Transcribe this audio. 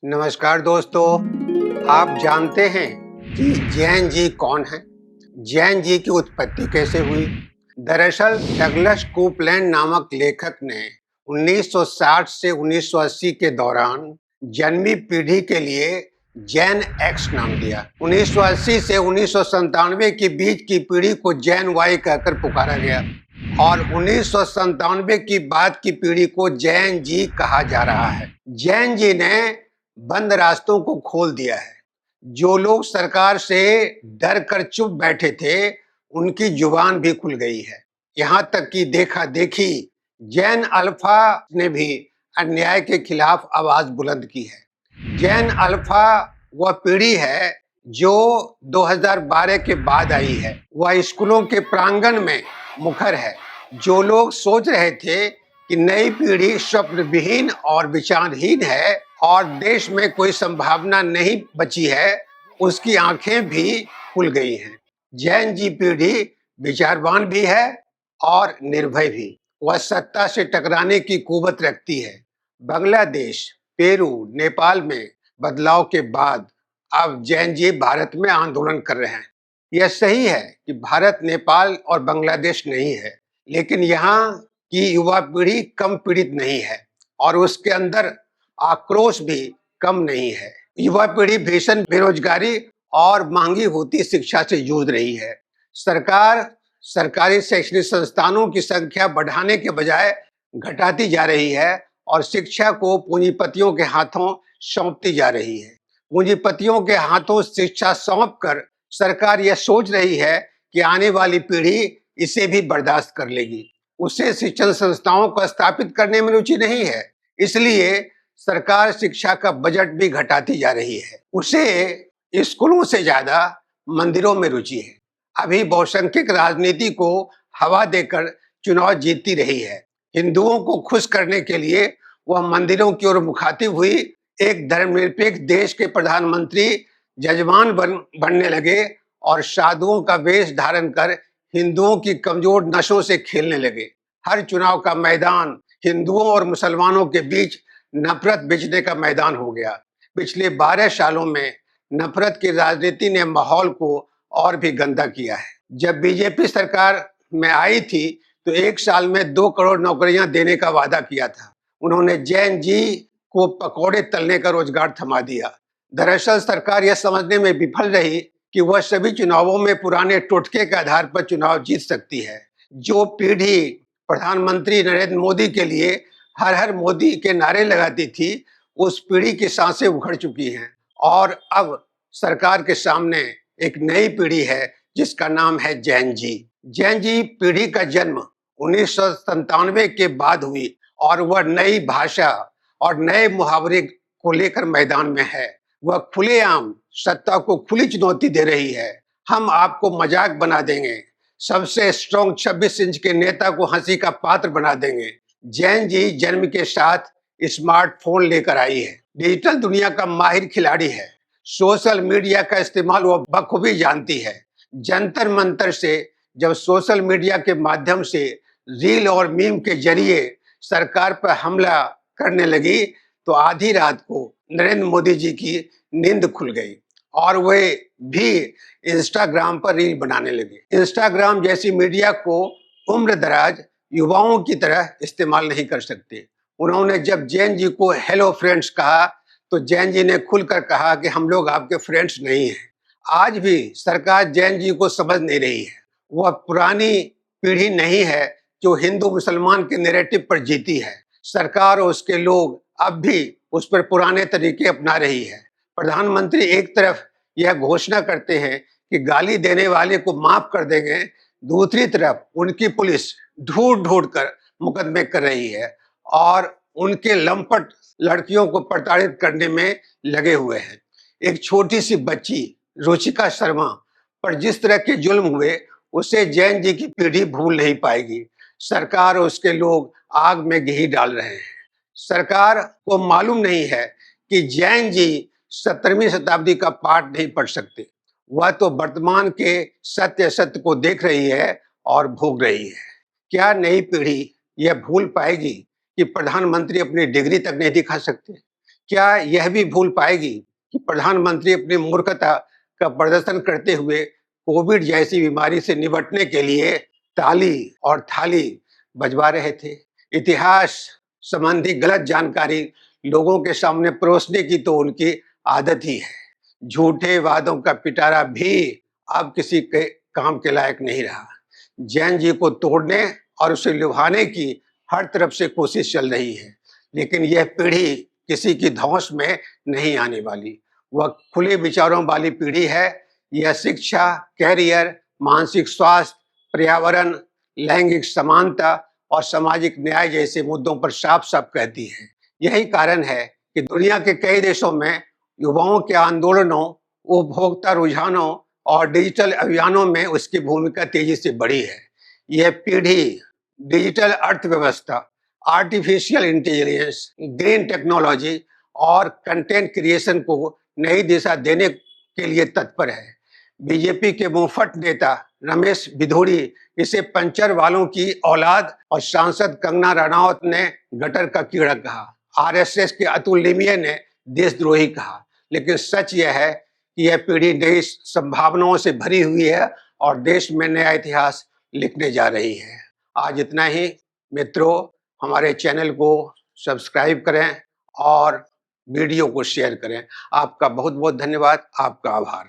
नमस्कार दोस्तों। आप जानते हैं कि जैन जी कौन है? जैन जी की उत्पत्ति कैसे हुई? दरअसल डगलस कोपलैंड नामक लेखक ने 1960 से 1980 के दौरान जन्मी पीढ़ी के लिए जैन एक्स नाम दिया। 1980 से 1997 के बीच की पीढ़ी को जैन वाई कहकर पुकारा गया और 1997 की बाद की पीढ़ी को जैन जी कहा जा रहा है। जैन जी ने बंद रास्तों को खोल दिया है। जो लोग सरकार से डर कर चुप बैठे थे, उनकी जुबान भी खुल गई है। यहाँ तक कि देखा देखी जैन अल्फा ने भी अन्याय के खिलाफ आवाज बुलंद की है। जैन अल्फा वह पीढ़ी है जो 2012 के बाद आई है। वह स्कूलों के प्रांगण में मुखर है। जो लोग सोच रहे थे कि नई पीढ़ी स्वप्न विहीन और विचारहीन है और देश में कोई संभावना नहीं बची है, उसकी आंखें भी खुल गई हैं। जैन जी पीढ़ी विचारवान भी है और निर्भय भी। वह सत्ता से टकराने की कुवत रखती है। बांग्लादेश, पेरू, नेपाल में बदलाव के बाद अब जैन जी भारत में आंदोलन कर रहे हैं। यह सही है कि भारत नेपाल और बांग्लादेश नहीं है, लेकिन यहाँ की युवा पीढ़ी कम पीड़ित नहीं है और उसके अंदर आक्रोश भी कम नहीं है। युवा पीढ़ी भीषण बेरोजगारी और महंगी होती शिक्षा से जूझ रही है। सरकार सरकारी शैक्षणिक संस्थानों की संख्या बढ़ाने के बजाय घटाती जा रही है और शिक्षा को पूंजीपतियों के हाथों सौंपती जा रही है। पूंजीपतियों के हाथों शिक्षा सौंपकर सरकार यह सोच रही है कि आने वाली पीढ़ी इसे भी बर्दाश्त कर लेगी। उसे शिक्षण संस्थाओं को स्थापित करने में रुचि नहीं है, इसलिए सरकार शिक्षा का बजट भी घटाती जा रही है। उसे स्कूलों से ज्यादा मंदिरों में रुचि है। अभी बहुसंख्यक राजनीति को हवा देकर चुनाव जीतती रही है। हिंदुओं को खुश करने के लिए वह मंदिरों की ओर मुखातिब हुई। एक धर्मनिरपेक्ष देश के प्रधानमंत्री जजमान बनने लगे और साधुओं का वेश धारण कर हिंदुओं की कमजोर नसों से खेलने लगे। हर चुनाव का मैदान हिंदुओं और मुसलमानों के बीच नफरत बिछने का मैदान हो गया। पिछले 12 सालों में नफरत की राजनीति ने माहौल को और भी गंदा किया है। जब बीजेपी सरकार में आई थी तो 1 साल में 2 करोड़ नौकरियां देने का वादा किया था। उन्होंने जैन जी को पकौड़े तलने का रोजगार थमा दिया। दरअसल सरकार यह समझने में विफल रही कि वह सभी चुनावों में पुराने टोटके के आधार पर चुनाव जीत सकती है। जो पीढ़ी प्रधानमंत्री नरेंद्र मोदी के लिए हर हर मोदी के नारे लगाती थी, उस पीढ़ी की सांसें उखड़ चुकी हैं और अब सरकार के सामने एक नई पीढ़ी है जिसका नाम है जैन जी। जैन जी पीढ़ी का जन्म 1997 के बाद हुई और वह नई भाषा और नए मुहावरे को लेकर मैदान में है। वह खुलेआम सत्ता को खुली चुनौती दे रही है। हम आपको मजाक बना देंगे, सबसे स्ट्रॉन्ग 26 इंच के नेता को हंसी का पात्र बना देंगे। जैन जी जन्म के साथ स्मार्टफोन लेकर आई है। डिजिटल दुनिया का माहिर खिलाड़ी है। सोशल मीडिया का इस्तेमाल वह बखूबी जानती है। जंतर मंतर से जब सोशल मीडिया के माध्यम से रील और मीम के जरिए सरकार पर हमला करने लगी तो आधी रात को नरेंद्र मोदी जी की नींद खुल गई और वे भी इंस्टाग्राम पर रील बनाने लगे। इंस्टाग्राम जैसी मीडिया को उम्रदराज युवाओं की तरह इस्तेमाल नहीं कर सकते। उन्होंने जब जैन जी को हेलो फ्रेंड्स कहा तो जैन जी ने खुलकर कहा कि हम लोग आपके फ्रेंड्स नहीं हैं। आज भी सरकार जैन जी को समझ नहीं रही है। वह पुरानी पीढ़ी नहीं है जो हिंदू मुसलमान के नैरेटिव पर जीती है। सरकार और उसके लोग अब भी उस पर पुराने तरीके अपना रही है। प्रधानमंत्री एक तरफ यह घोषणा करते हैं कि गाली देने वाले को माफ कर देंगे, दूसरी तरफ उनकी पुलिस ढूंढ ढूंढ कर मुकदमे कर रही है और उनके लंपट लड़कियों को प्रताड़ित करने में लगे हुए हैं। एक छोटी सी बच्ची रुचिका शर्मा पर जिस तरह के जुल्म हुए उसे जैन जी की पीढ़ी भूल नहीं पाएगी। सरकार और उसके लोग आग में घी डाल रहे हैं। सरकार को मालूम नहीं है कि जैन जी 17वीं शताब्दी का पाठ नहीं पढ़ सकते। वह तो वर्तमान के सत्य सत्य को देख रही है और भोग रही है। क्या नई पीढ़ी यह भूल पाएगी कि प्रधानमंत्री अपनी डिग्री तक नहीं दिखा सकते? क्या यह भी भूल पाएगी कि प्रधानमंत्री अपनी मूर्खता का प्रदर्शन करते हुए कोविड जैसी बीमारी से निपटने के लिए ताली और थाली बजवा रहे थे? इतिहास संबंधी गलत जानकारी लोगों के सामने परोसने की तो उनकी आदत ही है। झूठे वादों का पिटारा भी अब किसी के काम के लायक नहीं रहा। जैन जी को तोड़ने और उसे लुभाने की हर तरफ से कोशिश चल रही है, लेकिन यह पीढ़ी किसी की धौंस में नहीं आने वाली। वह खुले विचारों वाली पीढ़ी है। यह शिक्षा, कैरियर, मानसिक स्वास्थ्य, पर्यावरण, लैंगिक समानता और सामाजिक न्याय जैसे मुद्दों पर साफ-साफ कहती है। यही कारण है कि दुनिया के कई देशों में युवाओं के आंदोलनों, उपभोक्ता रुझानों और डिजिटल अभियानों में उसकी भूमिका तेजी से बढ़ी है। यह पीढ़ी डिजिटल अर्थव्यवस्था, आर्टिफिशियल इंटेलिजेंस, ग्रीन टेक्नोलॉजी और कंटेंट क्रिएशन को नई दिशा देने के लिए तत्पर है। बीजेपी के मुंहफट नेता रमेश भिधोड़ी इसे पंचर वालों की औलाद और सांसद कंगना रनौत ने गटर का कीड़ा कहा। आरएसएस के अतुल लिमिये ने देशद्रोही कहा। लेकिन सच यह है कि यह पीढ़ी नई संभावनाओं से भरी हुई है और देश में नया इतिहास लिखने जा रही है। आज इतना ही। मित्रों, हमारे चैनल को सब्सक्राइब करें और वीडियो को शेयर करें। आपका बहुत बहुत धन्यवाद। आपका आभार।